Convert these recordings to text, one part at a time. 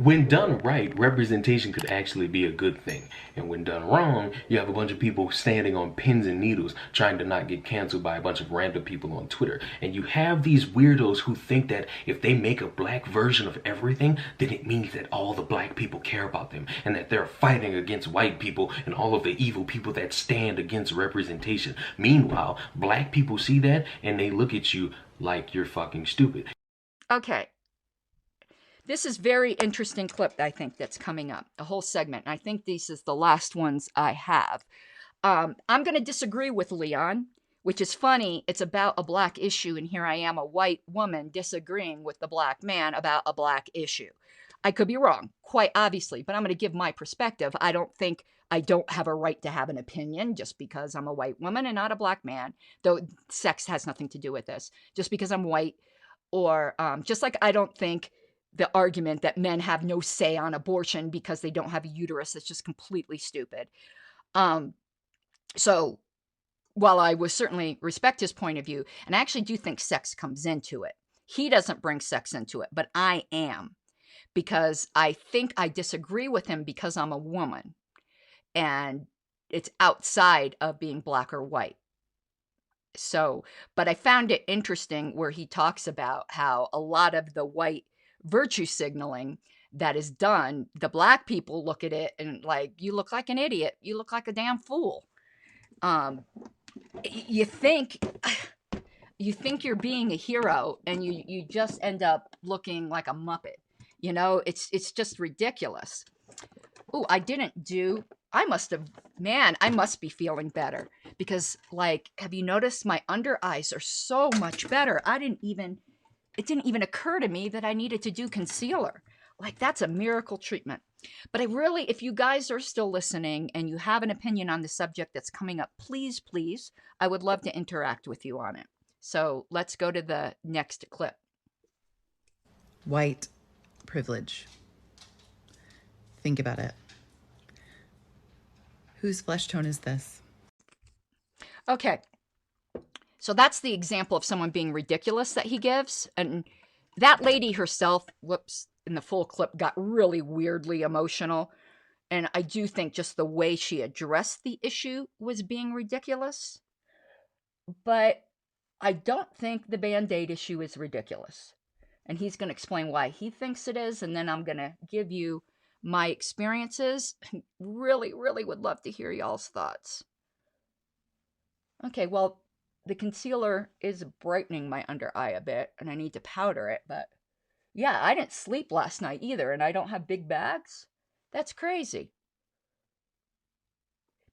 When done right, representation could actually be a good thing. And when done wrong, you have a bunch of people standing on pins and needles trying to not get canceled by a bunch of random people on Twitter. And you have these weirdos who think that if they make a black version of everything, then it means that all the black people care about them and that they're fighting against white people and all of the evil people that stand against representation. Meanwhile, black people see that and they look at you like you're fucking stupid. Okay. This is very interesting clip, I think, that's coming up, a whole segment. And I think this is the last ones I have. I'm going to disagree with Leon, which is funny. It's about a black issue, and here I am, a white woman, disagreeing with the black man about a black issue. I could be wrong, quite obviously, but I'm going to give my perspective. I don't think I don't have a right to have an opinion just because I'm a white woman and not a black man, though sex has nothing to do with this. Just because I'm white, or just like I don't think the argument that men have no say on abortion because they don't have a uterus is just completely stupid. Um, so while I would certainly respect his point of view, and I actually do think sex comes into it, he doesn't bring sex into it, but I am, because I think I disagree with him because I'm a woman and it's outside of being black or white. So, but I found it interesting where he talks about how a lot of the white virtue signaling that is done, the black people look at it and like, you look like an idiot. You look like a damn fool. Um, you think you're being a hero and you just end up looking like a muppet. You know, it's just ridiculous. Oh, I must have, man, I must be feeling better because, like, have you noticed my under eyes are so much better? It didn't even occur to me that I needed to do concealer. Like, that's a miracle treatment. But I really, if you guys are still listening and you have an opinion on the subject that's coming up, please, please, I would love to interact with you on it. So let's go to the next clip. White privilege. Think about it. Whose flesh tone is this? Okay. So that's the example of someone being ridiculous that he gives. And that lady herself, whoops, in the full clip got really weirdly emotional. And I do think just the way she addressed the issue was being ridiculous. But I don't think the Band-Aid issue is ridiculous. And he's going to explain why he thinks it is. And then I'm going to give you my experiences. Really, really would love to hear y'all's thoughts. Okay, well, the concealer is brightening my under eye a bit, and I need to powder it, but yeah, I didn't sleep last night either, and I don't have big bags. That's crazy.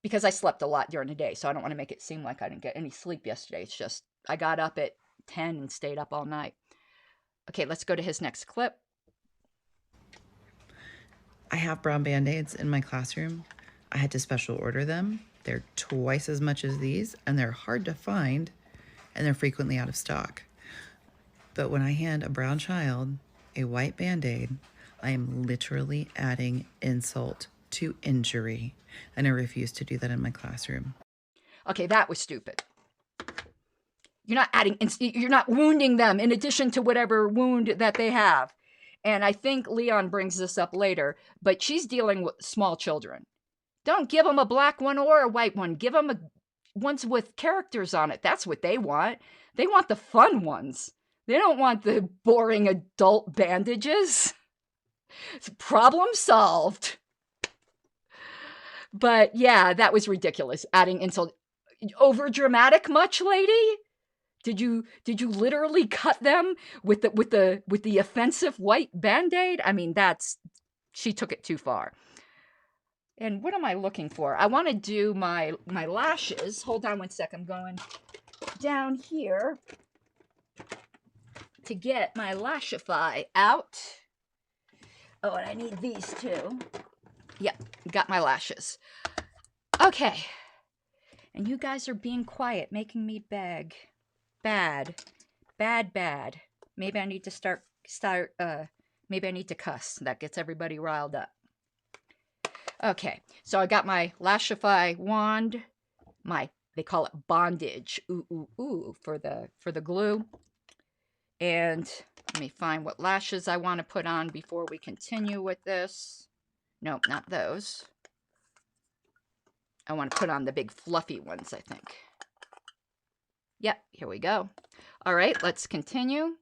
Because I slept a lot during the day, so I don't want to make it seem like I didn't get any sleep yesterday. It's just I got up at 10 and stayed up all night. Okay, let's go to his next clip. I have brown Band-Aids in my classroom. I had to special order them. They're twice as much as these, and they're hard to find, and they're frequently out of stock. But when I hand a brown child a white Band-Aid, I am literally adding insult to injury, and I refuse to do that in my classroom. Okay, that was stupid. You're not wounding them in addition to whatever wound that they have. And I think Leon brings this up later, but she's dealing with small children. Don't give them a black one or a white one. Give them ones with characters on it. That's what they want. They want the fun ones. They don't want the boring adult bandages. Problem solved. But yeah, that was ridiculous. Adding insult. Over dramatic much, lady? Did you literally cut them with the offensive white Band-Aid? I mean, she took it too far. And what am I looking for? I want to do my lashes. Hold on one sec. I'm going down here to get my Lashify out. Oh, and I need these too. Yep, got my lashes. Okay. And you guys are being quiet, making me beg. Bad. Maybe I need to maybe I need to cuss. That gets everybody riled up. Okay, so I got my Lashify wand, they call it Bondage, ooh, ooh, ooh, for the glue. And let me find what lashes I want to put on before we continue with this. Nope, not those. I want to put on the big fluffy ones, I think. Yep, here we go. All right, let's continue.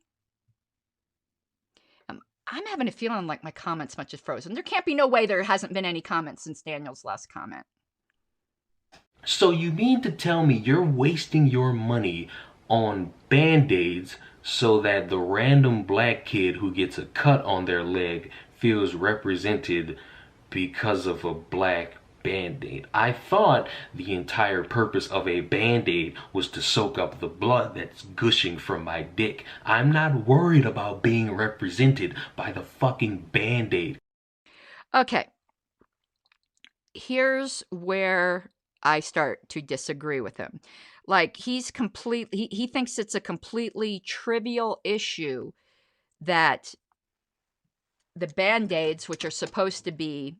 I'm having a feeling like my comments much is frozen. There can't be no way there hasn't been any comments since Daniel's last comment. So you mean to tell me you're wasting your money on Band-Aids so that the random black kid who gets a cut on their leg feels represented because of a black Band-Aid? I thought the entire purpose of a Band-Aid was to soak up the blood that's gushing from my dick. I'm not worried about being represented by the fucking Band-Aid. Okay. Here's where I start to disagree with him. Like, he thinks it's a completely trivial issue that the Band-Aids, which are supposed to be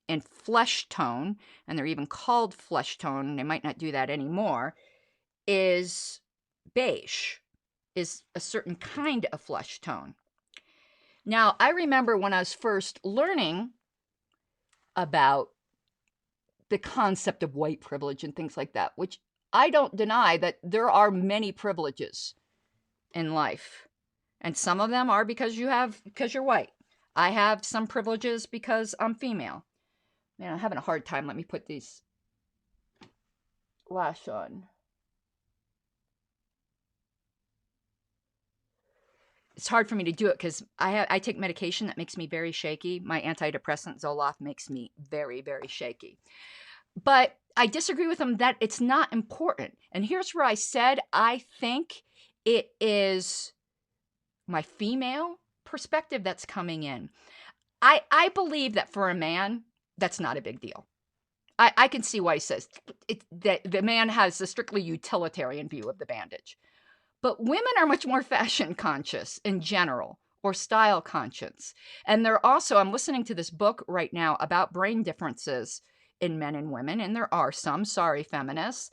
in flesh tone, and they're even called flesh tone, and they might not do that anymore, is beige, is a certain kind of flesh tone. Now, I remember when I was first learning about the concept of white privilege and things like that, which I don't deny that there are many privileges in life. And some of them are because you're white. I have some privileges because I'm female. Man, I'm having a hard time. Let me put these lash on. It's hard for me to do it because I take medication that makes me very shaky. My antidepressant Zoloft makes me very, very shaky. But I disagree with him that it's not important. And here's where I said I think it is my female perspective that's coming in. I believe that for a man, that's not a big deal. I can see why he says that the man has a strictly utilitarian view of the bandage. But women are much more fashion conscious in general, or style conscious. And they're also, I'm listening to this book right now about brain differences in men and women, and there are some, sorry, feminists.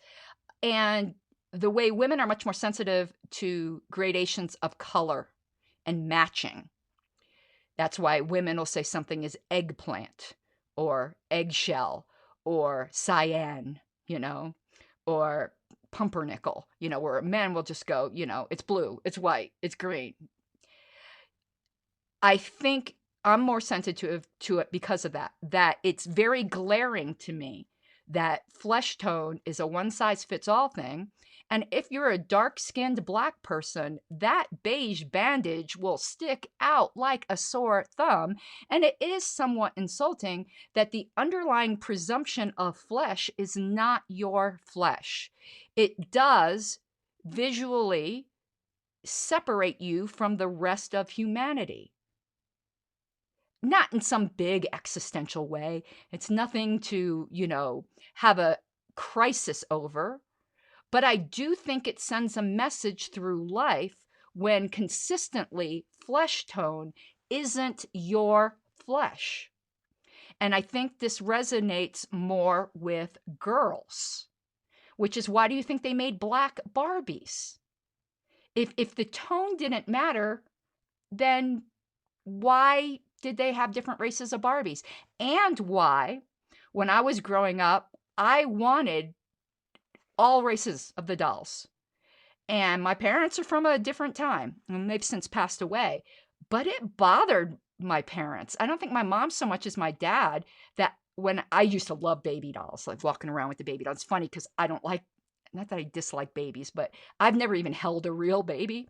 And the way women are much more sensitive to gradations of color and matching. That's why women will say something is eggplant or eggshell or cyan, or pumpernickel, where men will just go, it's blue, it's white, it's green. I think I'm more sensitive to it because of that it's very glaring to me that flesh tone is a one-size-fits-all thing. And if you're a dark-skinned black person, that beige bandage will stick out like a sore thumb. And it is somewhat insulting that the underlying presumption of flesh is not your flesh. It does visually separate you from the rest of humanity. Not in some big existential way. It's nothing to, have a crisis over. But I do think it sends a message through life when consistently flesh tone isn't your flesh. And I think this resonates more with girls, which is why do you think they made black Barbies? If the tone didn't matter, then why did they have different races of Barbies? And why, when I was growing up, I wanted all races of the dolls. And my parents are from a different time, and they've since passed away. But it bothered my parents. I don't think my mom so much as my dad, that when I used to love baby dolls, like walking around with the baby dolls. It's funny because I don't like, not that I dislike babies, but I've never even held a real baby.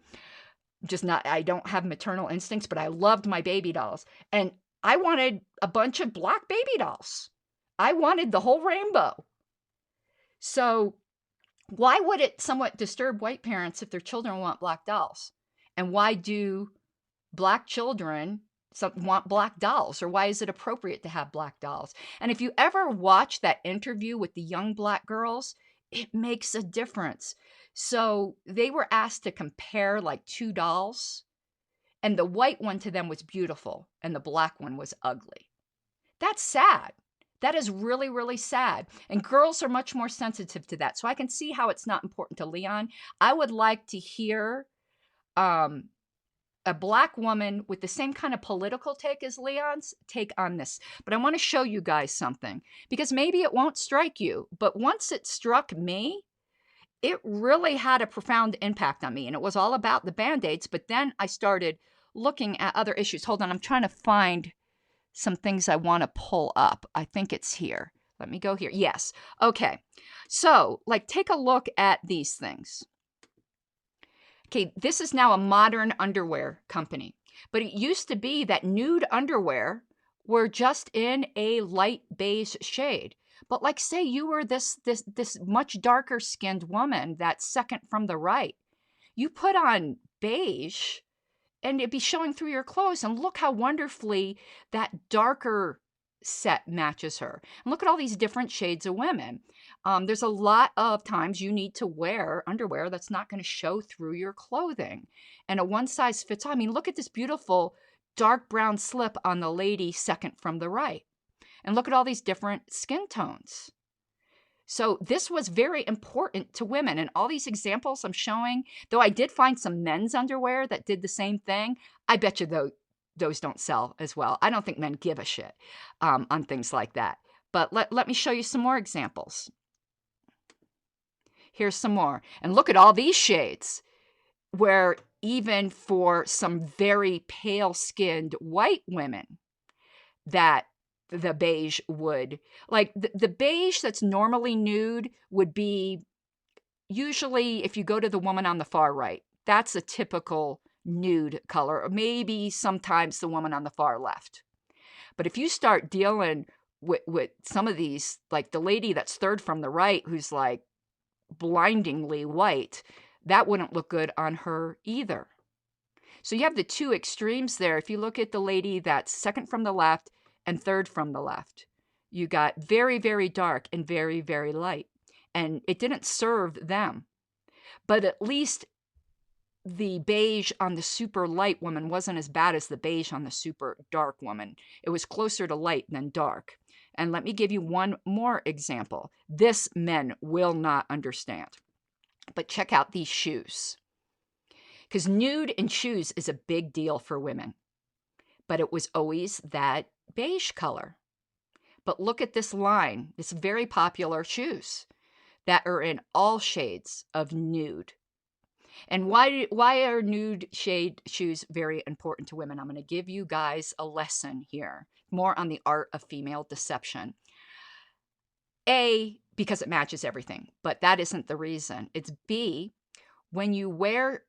I don't have maternal instincts, but I loved my baby dolls. And I wanted a bunch of black baby dolls. I wanted the whole rainbow. So why would it somewhat disturb white parents if their children want black dolls? And why do black children want black dolls? Or why is it appropriate to have black dolls? And if you ever watch that interview with the young black girls, it makes a difference. So they were asked to compare like two dolls, and the white one to them was beautiful, and the black one was ugly. That's sad. That is really, really sad. And girls are much more sensitive to that. So I can see how it's not important to Leon. I would like to hear a black woman with the same kind of political take as Leon's take on this. But I want to show you guys something, because maybe it won't strike you, but once it struck me, it really had a profound impact on me. And it was all about the Band-Aids. But then I started looking at other issues. Hold on, I'm trying to find some things I want to pull up. I think it's here. Let me go here. Yes. Okay. So, like, take a look at these things. Okay, this is now a modern underwear company. But it used to be that nude underwear were just in a light beige shade. But like, say you were this much darker skinned woman, that second from the right. You put on beige and it'd be showing through your clothes, and look how wonderfully that darker set matches her. And look at all these different shades of women. There's a lot of times you need to wear underwear that's not going to show through your clothing. And a one size fits all. I mean, look at this beautiful dark brown slip on the lady second from the right. And look at all these different skin tones. So this was very important to women. And all these examples I'm showing, though I did find some men's underwear that did the same thing, I bet you those don't sell as well. I don't think men give a shit on things like that. But let me show you some more examples. Here's some more. And look at all these shades, where even for some very pale-skinned white women, that the beige would, like the beige that's normally nude would be usually, if you go to the woman on the far right, that's a typical nude color, or maybe sometimes the woman on the far left. But if you start dealing with some of these, like the lady that's third from the right, who's like blindingly white, that wouldn't look good on her either. So you have the two extremes there. If you look at the lady that's second from the left and third from the left, you got very, very dark and very, very light. And it didn't serve them. But at least the beige on the super light woman wasn't as bad as the beige on the super dark woman. It was closer to light than dark. And let me give you one more example. This men will not understand. But check out these shoes. Because nude in shoes is a big deal for women. But it was always that beige color. But look at this line. It's very popular shoes that are in all shades of nude. And why are nude shade shoes very important to women? I'm going to give you guys a lesson here, more on the art of female deception. A, because it matches everything, but that isn't the reason. It's B, when you wear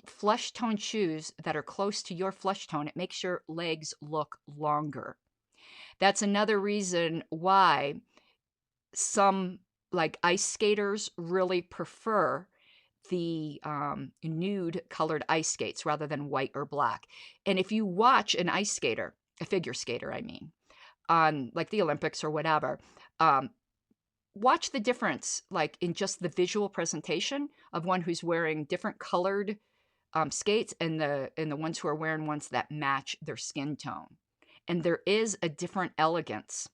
flesh tone shoes that are close to your flesh tone, it makes your legs look longer. That's another reason why some, like ice skaters, really prefer the nude colored ice skates rather than white or black. And if you watch an ice skater, a figure skater, I mean, on like the Olympics or whatever, watch the difference, like in just the visual presentation of one who's wearing different colored skates and the ones who are wearing ones that match their skin tone. And there is a different elegance.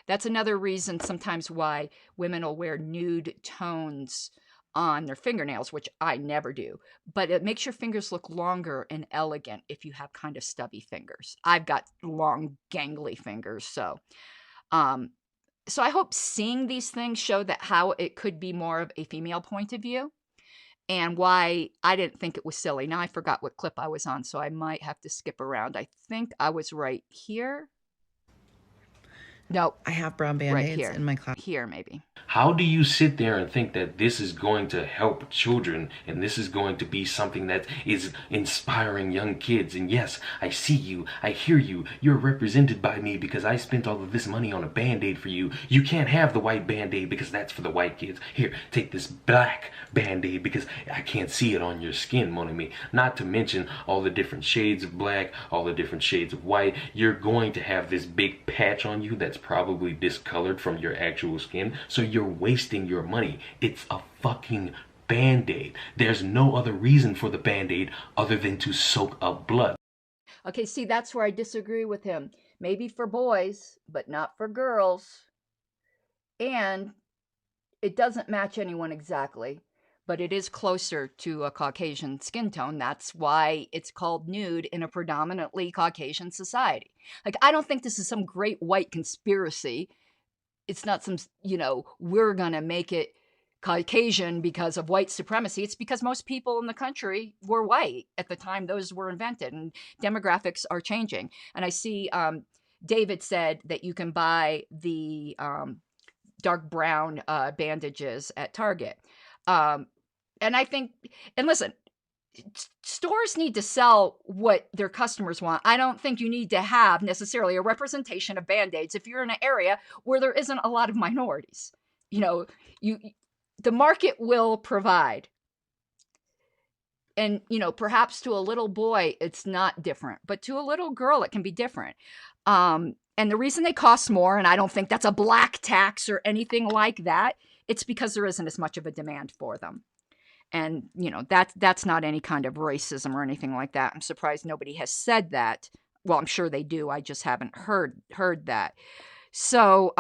That's another reason sometimes why women will wear nude tones on their fingernails, which I never do. But it makes your fingers look longer and elegant if you have kind of stubby fingers. I've got long, gangly fingers, so I hope seeing these things show that how it could be more of a female point of view, and why I didn't think it was silly. Now I forgot what clip I was on, so I might have to skip around. I think I was right here. No, I have brown Band-Aids right here. in my class. Here, maybe. How do you sit there and think that this is going to help children and this is going to be something that is inspiring young kids? And yes, I see you, I hear you, you're represented by me because I spent all of this money on a Band-Aid for you. You can't have the white Band-Aid because that's for the white kids. Here, take this black Band-Aid because I can't see it on your skin, mon ami. Not to mention all the different shades of black, all the different shades of white. You're going to have this big patch on you that's probably discolored from your actual skin, so you're wasting your money. It's a fucking Band-Aid. There's no other reason for the Band-Aid other than to soak up blood. Okay, see, that's where I disagree with him. Maybe for boys, but not for girls. And it doesn't match anyone exactly. but it is closer to a Caucasian skin tone. That's why it's called nude in a predominantly Caucasian society. Like, I don't think this is some great white conspiracy. It's not some, we're going to make it Caucasian because of white supremacy. It's because most people in the country were white at the time those were invented, and demographics are changing. And I see David said that you can buy the dark brown bandages at Target. And I think, and listen, stores need to sell what their customers want. I don't think you need to have necessarily a representation of Band-Aids if you're in an area where there isn't a lot of minorities. The market will provide. And, perhaps to a little boy, it's not different, but to a little girl, it can be different. And the reason they cost more, and I don't think that's a black tax or anything like that, it's because there isn't as much of a demand for them. And, that's not any kind of racism or anything like that. I'm surprised nobody has said that. Well, I'm sure they do. I just haven't heard that. So,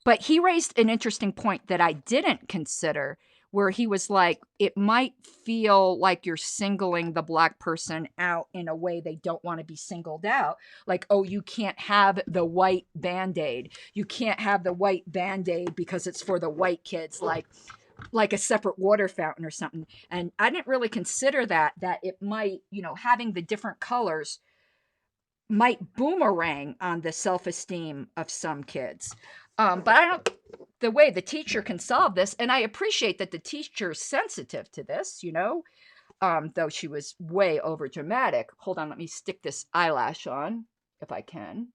but he raised an interesting point that I didn't consider, where he was like, it might feel like you're singling the black person out in a way they don't want to be singled out. Like, oh, you can't have the white Band-Aid. You can't have the white Band-Aid because it's for the white kids, like a separate water fountain or something. And I didn't really consider that it might, having the different colors might boomerang on the self-esteem of some kids. But the way the teacher can solve this, and I appreciate that the teacher's sensitive to this, though she was way over dramatic. Hold on, let me stick this eyelash on if I can.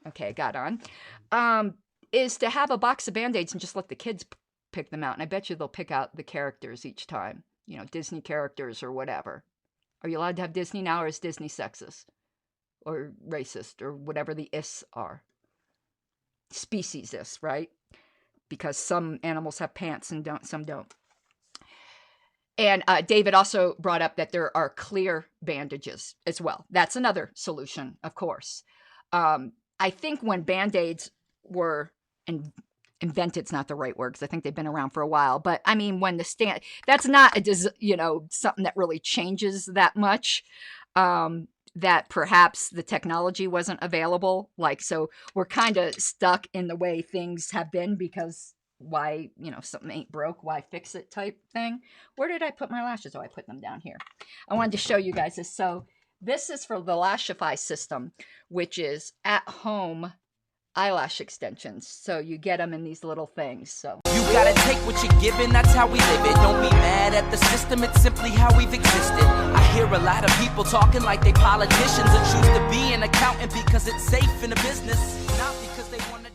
Okay, got on. Is to have a box of Band-Aids and just let the kids pick them out. And I bet you they'll pick out the characters each time, Disney characters or whatever. Are you allowed to have Disney now, or is Disney sexist or racist or whatever the is are? Speciesist, right? Because some animals have pants and some don't. And David also brought up that there are clear bandages as well. That's another solution, of course. I think when Band-Aids were invented's not the right word, because I think they've been around for a while. But I mean, when that's not something that really changes that much. That perhaps the technology wasn't available. So we're kind of stuck in the way things have been, because why, something ain't broke, why fix it type thing. Where did I put my lashes? Oh, I put them down here. I wanted to show you guys this. So this is for the Lashify system, which is at home eyelash extensions. So you get them in these little things. So you gotta take what you're given, that's how we live it. Don't be mad at the system, it's simply how we've existed. I hear a lot of people talking like they politicians and choose to be an accountant because it's safe in the business, not because they want to